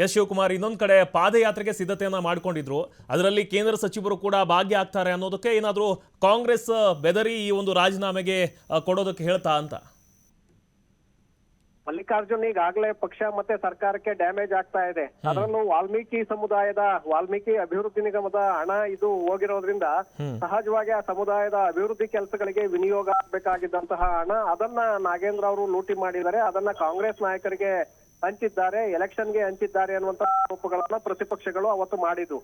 S Shivakumar, ಇನ್ನೊಂದು ಕಡೆ ಪಾದಯಾತ್ರೆಗೆ ಸಿದ್ಧತೆಯನ್ನ ಮಾಡ್ಕೊಂಡಿದ್ರು. ಅದರಲ್ಲಿ ಕೇಂದ್ರ ಸಚಿವರು ಕೂಡ ಭಾಗಿ ಆಗ್ತಾರೆ ಅನ್ನೋದಕ್ಕೆ ಏನಾದರೂ ಕಾಂಗ್ರೆಸ್ ಬೆದರಿ ಈ ಒಂದು ರಾಜೀನಾಮೆಗೆ ಕೊಡೋದಕ್ಕೆ ಹೇಳ್ತಾ ಅಂತ? ಮಲ್ಲಿಕಾರ್ಜುನ್ ಈಗಾಗಲೇ ಪಕ್ಷ ಮತ್ತೆ ಸರ್ಕಾರಕ್ಕೆ ಡ್ಯಾಮೇಜ್ ಆಗ್ತಾ ಇದೆ. ಅದರಲ್ಲೂ ವಾಲ್ಮೀಕಿ ಸಮುದಾಯದ ವಾಲ್ಮೀಕಿ ಅಭಿವೃದ್ಧಿ ನಿಗಮದ ಹಣ ಇದು ಹೋಗಿರೋದ್ರಿಂದ ಸಹಜವಾಗಿ ಆ ಸಮುದಾಯದ ಅಭಿವೃದ್ಧಿ ಕೆಲಸಗಳಿಗೆ ವಿನಿಯೋಗ ಆಗಬೇಕಾಗಿದ್ದಂತಹ ಹಣ ಅದನ್ನ ನಾಗೇಂದ್ರ ಅವರು ಲೂಟಿ ಮಾಡಿದ್ದಾರೆ. ಅದನ್ನ ಕಾಂಗ್ರೆಸ್ ನಾಯಕರಿಗೆ ಹಂಚಿದ್ದಾರೆ, ಎಲೆಕ್ಷನ್ಗೆ ಹಂಚಿದ್ದಾರೆ ಅನ್ನುವಂತ ಆರೋಪಗಳನ್ನ ಪ್ರತಿಪಕ್ಷಗಳು ಅವತ್ತು ಮಾಡಿದ್ದು.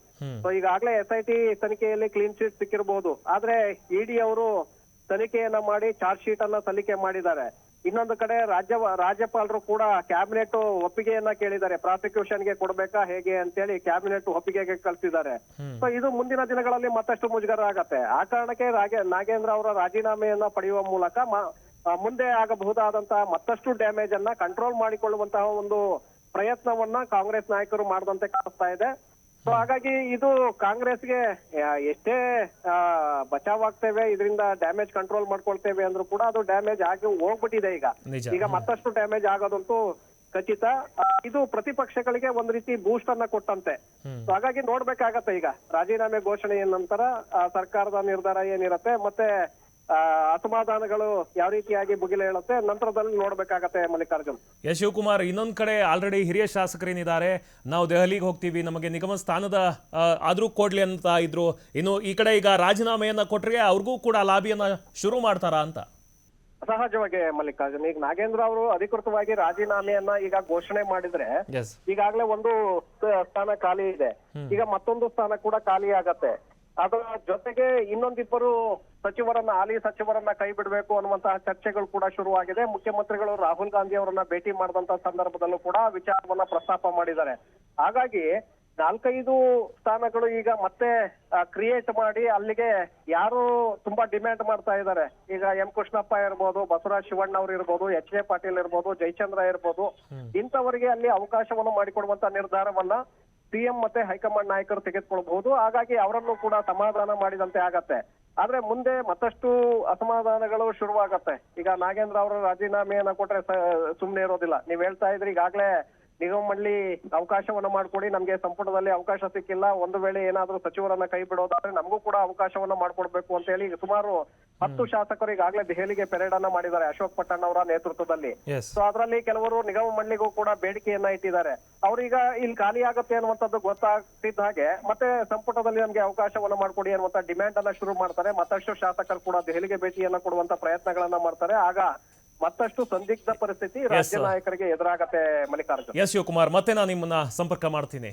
ಸೊ ಈಗಾಗಲೇ SIT ತನಿಖೆಯಲ್ಲಿ ಕ್ಲೀನ್ ಚೀಟ್ ಸಿಕ್ಕಿರಬಹುದು. ಆದ್ರೆ ಇಡಿ ಅವರು ತನಿಖೆಯನ್ನ ಮಾಡಿ ಚಾರ್ಜ್ ಶೀಟ್ ಅನ್ನ ಸಲ್ಲಿಕೆ ಮಾಡಿದ್ದಾರೆ. ಇನ್ನೊಂದು ಕಡೆ ರಾಜ್ಯಪಾಲರು ಕೂಡ ಕ್ಯಾಬಿನೆಟ್ ಒಪ್ಪಿಗೆಯನ್ನ ಕೇಳಿದ್ದಾರೆ. ಪ್ರಾಸಿಕ್ಯೂಷನ್ಗೆ ಕೊಡ್ಬೇಕಾ ಹೇಗೆ ಅಂತೇಳಿ ಕ್ಯಾಬಿನೆಟ್ ಒಪ್ಪಿಗೆಗೆ ಕಳಿಸಿದ್ದಾರೆ. ಸೊ ಇದು ಮುಂದಿನ ದಿನಗಳಲ್ಲಿ ಮತ್ತಷ್ಟು ಮುಜುಗರ ಆಗತ್ತೆ. ಆ ಕಾರಣಕ್ಕೆ ನಾಗೇಂದ್ರ ಅವರ ರಾಜೀನಾಮೆಯನ್ನ ಪಡೆಯುವ ಮೂಲಕ ಮುಂದೆ ಆಗಬಹುದಾದಂತಹ ಮತ್ತಷ್ಟು ಡ್ಯಾಮೇಜ್ ಅನ್ನ ಕಂಟ್ರೋಲ್ ಮಾಡಿಕೊಳ್ಳುವಂತಹ ಒಂದು ಪ್ರಯತ್ನವನ್ನ ಕಾಂಗ್ರೆಸ್ ನಾಯಕರು ಮಾಡದಂತೆ ಕಾಣಿಸ್ತಾ ಇದೆ. ಸೊ ಹಾಗಾಗಿ ಇದು ಕಾಂಗ್ರೆಸ್ಗೆ ಎಷ್ಟೇ ಬಚಾವಾಗ್ತೇವೆ, ಇದರಿಂದ ಡ್ಯಾಮೇಜ್ ಕಂಟ್ರೋಲ್ ಮಾಡ್ಕೊಳ್ತೇವೆ ಅಂದ್ರೂ ಕೂಡ ಅದು ಡ್ಯಾಮೇಜ್ ಆಗಿ ಹೋಗ್ಬಿಟ್ಟಿದೆ. ಈಗ ಮತ್ತಷ್ಟು ಡ್ಯಾಮೇಜ್ ಆಗೋದಂತೂ ಖಚಿತ. ಇದು ಪ್ರತಿಪಕ್ಷಗಳಿಗೆ ಒಂದ್ ರೀತಿ ಬೂಸ್ಟ್ ಅನ್ನ ಕೊಟ್ಟಂತೆ. ಸೊ ಹಾಗಾಗಿ ನೋಡ್ಬೇಕಾಗತ್ತೆ ಈಗ ರಾಜೀನಾಮೆ ಘೋಷಣೆಯ ನಂತರ ಸರ್ಕಾರದ ನಿರ್ಧಾರ ಏನಿರತ್ತೆ, ಮತ್ತೆ ಅಸಮಾಧಾನಗಳು ಯಾವ ರೀತಿಯಾಗಿ ಹೇಳುತ್ತೆ ನಂತರದಲ್ಲಿ ನೋಡ್ಬೇಕಾಗತ್ತೆ ಮಲ್ಲಿಕಾರ್ಜುನ್. ಎಸ್ ಶಿವಕುಮಾರ್, ಇನ್ನೊಂದ್ ಕಡೆ ಆಲ್ರೆಡಿ ಹಿರಿಯ ಶಾಸಕರೇನಿದ್ದಾರೆ, ನಾವು ದೆಹಲಿಗೆ ಹೋಗ್ತೀವಿ, ನಮಗೆ ನಿಗಮ ಸ್ಥಾನದ ಆದ್ರೂ ಕೊಡ್ಲಿ ಅಂತ ಇದ್ರು. ಇನ್ನು ಈ ಕಡೆ ಈಗ ರಾಜೀನಾಮೆಯನ್ನ ಕೊಟ್ರೆ ಅವ್ರಿಗೂ ಕೂಡ ಲಾಬಿಯನ್ನ ಶುರು ಮಾಡ್ತಾರಾ ಅಂತ? ಸಹಜವಾಗಿ ಮಲ್ಲಿಕಾರ್ಜುನ್, ಈಗ ನಾಗೇಂದ್ರ ಅವರು ಅಧಿಕೃತವಾಗಿ ರಾಜೀನಾಮೆಯನ್ನ ಈಗ ಘೋಷಣೆ ಮಾಡಿದ್ರೆ ಈಗಾಗಲೇ ಒಂದು ಸ್ಥಾನ ಖಾಲಿ ಇದೆ. ಈಗ ಮತ್ತೊಂದು ಸ್ಥಾನ ಕೂಡ ಖಾಲಿ ಆಗತ್ತೆ. ಅದರ ಜೊತೆಗೆ ಇನ್ನೊಂದಿಬ್ಬರು ಹಾಲಿ ಸಚಿವರನ್ನ ಕೈ ಬಿಡಬೇಕು ಅನ್ನುವಂತಹ ಚರ್ಚೆಗಳು ಕೂಡ ಶುರುವಾಗಿದೆ. ಮುಖ್ಯಮಂತ್ರಿಗಳು ರಾಹುಲ್ ಗಾಂಧಿ ಅವರನ್ನ ಭೇಟಿ ಮಾಡಿದಂತ ಸಂದರ್ಭದಲ್ಲೂ ಕೂಡ ವಿಚಾರವನ್ನ ಪ್ರಸ್ತಾಪ ಮಾಡಿದ್ದಾರೆ. ಹಾಗಾಗಿ 4-5 ಸ್ಥಾನಗಳು ಈಗ ಮತ್ತೆ ಕ್ರಿಯೇಟ್ ಮಾಡಿ ಅಲ್ಲಿಗೆ ಯಾರು ತುಂಬಾ ಡಿಮ್ಯಾಂಡ್ ಮಾಡ್ತಾ ಇದ್ದಾರೆ. ಈಗ ಎಂ ಕೃಷ್ಣಪ್ಪ ಇರ್ಬೋದು, ಬಸವರಾಜ್ ಶಿವಣ್ಣ ಅವರು ಇರ್ಬೋದು, HJ ಪಾಟೀಲ್ ಇರ್ಬೋದು, ಜಯಚಂದ್ರ ಇರ್ಬೋದು, ಇಂಥವರಿಗೆ ಅಲ್ಲಿ ಅವಕಾಶವನ್ನು ಮಾಡಿಕೊಡುವಂತ ನಿರ್ಧಾರವನ್ನ CM ಮತ್ತೆ ಹೈಕಮಾಂಡ್ ನಾಯಕರು ತೆಗೆದುಕೊಳ್ಬಹುದು. ಹಾಗಾಗಿ ಅವರನ್ನು ಕೂಡ ಸಮಾಧಾನ ಮಾಡಿದಂತೆ ಆಗತ್ತೆ. ಆದ್ರೆ ಮುಂದೆ ಮತ್ತಷ್ಟು ಅಸಮಾಧಾನಗಳು ಶುರುವಾಗತ್ತೆ. ಈಗ ನಾಗೇಂದ್ರ ಅವರ ರಾಜೀನಾಮೆಯನ್ನ ಕೊಟ್ರೆ ಸುಮ್ನೆ ಇರೋದಿಲ್ಲ. ನೀವ್ ಹೇಳ್ತಾ ಇದ್ರಿ ಈಗಾಗ್ಲೇ ನಿಗಮ ಮಂಡಳಿ ಅವಕಾಶವನ್ನ ಮಾಡ್ಕೊಡಿ, ನಮ್ಗೆ ಸಂಪುಟದಲ್ಲಿ ಅವಕಾಶ ಸಿಕ್ಕಿಲ್ಲ, ಒಂದು ವೇಳೆ ಏನಾದ್ರೂ ಸಚಿವರನ್ನ ಕೈ ಬಿಡೋದಾದ್ರೆ ನಮಗೂ ಕೂಡ ಅವಕಾಶವನ್ನ ಮಾಡ್ಕೊಡ್ಬೇಕು ಅಂತ ಹೇಳಿ ಸುಮಾರು 10 ಶಾಸಕರು ಈಗಾಗಲೇ ದೆಹಲಿಗೆ ಪೆರೇಡ್ ಅನ್ನ ಮಾಡಿದ್ದಾರೆ ಅಶೋಕ್ ಪಟ್ಟಣ್ ಅವರ ನೇತೃತ್ವದಲ್ಲಿ. ಸೊ ಅದರಲ್ಲಿ ಕೆಲವರು ನಿಗಮ ಮಂಡಳಿಗೂ ಕೂಡ ಬೇಡಿಕೆಯನ್ನ ಇಟ್ಟಿದ್ದಾರೆ. ಅವ್ರೀಗ ಇಲ್ಲಿ ಖಾಲಿ ಆಗತ್ತೆ ಅನ್ನುವಂಥದ್ದು ಗೊತ್ತಾಗ್ತಿದ್ದ ಹಾಗೆ ಮತ್ತೆ ಸಂಪುಟದಲ್ಲಿ ನಮ್ಗೆ ಅವಕಾಶವನ್ನ ಮಾಡ್ಕೊಡಿ ಅನ್ನುವಂತ ಡಿಮ್ಯಾಂಡ್ ಅನ್ನ ಶುರು ಮಾಡ್ತಾರೆ. ಮತ್ತಷ್ಟು ಶಾಸಕರು ಕೂಡ ದೆಹಲಿಗೆ ಭೇಟಿಯನ್ನ ಕೊಡುವಂತ ಪ್ರಯತ್ನಗಳನ್ನ ಮಾಡ್ತಾರೆ. ಆಗ ಮತ್ತಷ್ಟು ಸಂದಿಗ್ಧ ಪರಿಸ್ಥಿತಿ ರಾಜ್ಯ ನಾಯಕರಿಗೆ ಎದುರಾಗತ್ತೆ ಮಲ್ಲಿಕಾರ್ಜುನ್. ಎಸ್ ಶಿವಕುಮಾರ್, ಮತ್ತೆ ನಾನು ನಿಮ್ಮನ್ನ ಸಂಪರ್ಕ ಮಾಡ್ತೀನಿ.